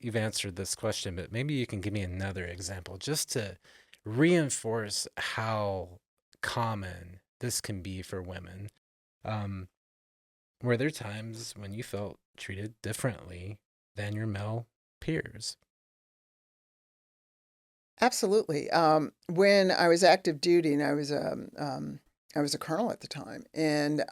you've answered this question, but maybe you can give me another example just to reinforce how common this can be for women. Um, were there times when you felt treated differently than your male peers? Absolutely. When I was active duty, and I was a colonel at the time, and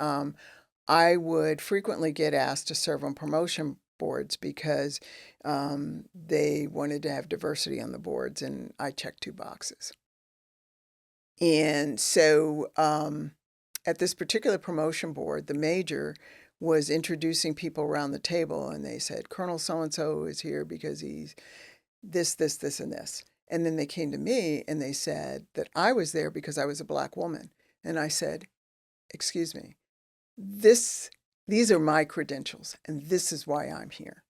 I would frequently get asked to serve on promotion boards because they wanted to have diversity on the boards, and I checked two boxes. And so at this particular promotion board, the major was introducing people around the table, and they said, Colonel so and so is here because he's this, and this. And then they came to me and they said that I was there because I was a black woman. And I said, excuse me, this these are my credentials and this is why I'm here.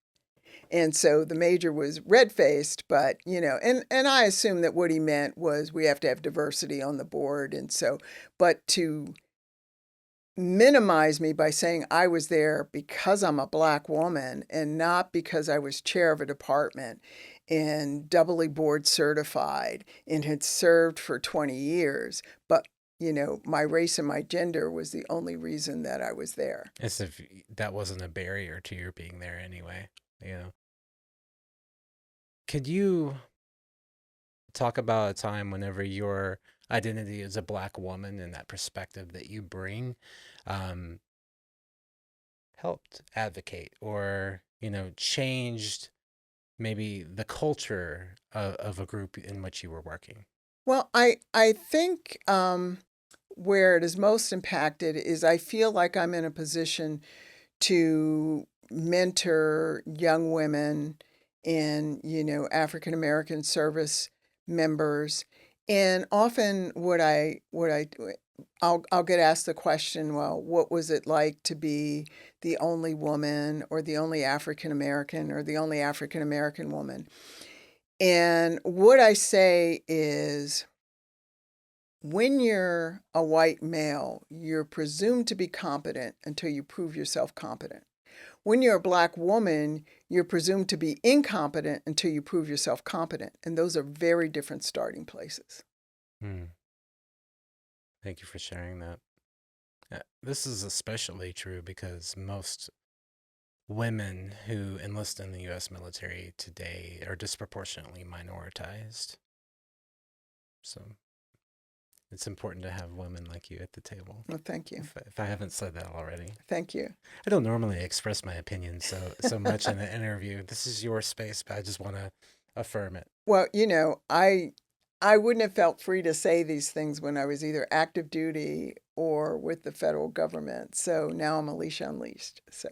And so the major was red-faced, but and I assumed that what he meant was we have to have diversity on the board. And so, but to minimize me by saying I was there because I'm a black woman and not because I was chair of a department and doubly board certified and had served for 20 years. But, my race and my gender was the only reason that I was there. As if that wasn't a barrier to your being there anyway. You know, could you talk about a time whenever your identity as a black woman and that perspective that you bring um, helped advocate or, changed maybe the culture of a group in which you were working? Well, I think where it is most impacted is I feel like I'm in a position to mentor young women and African American service members. And often I'll get asked the question, well, what was it like to be the only woman or the only African American or the only African American woman? And what I say is, when you're a white male, you're presumed to be competent until you prove yourself competent. When you're a black woman, you're presumed to be incompetent until you prove yourself competent. And those are very different starting places. Hmm. Thank you for sharing that. This is especially true because most women who enlist in the U.S. military today are disproportionately minoritized. So it's important to have women like you at the table. Well, thank you. If I haven't said that already, Thank you. I don't normally express my opinion so much in an interview. This is your space, but I just want to affirm it. Well, I wouldn't have felt free to say these things when I was either active duty or with the federal government. So now I'm Alicia Unleashed. So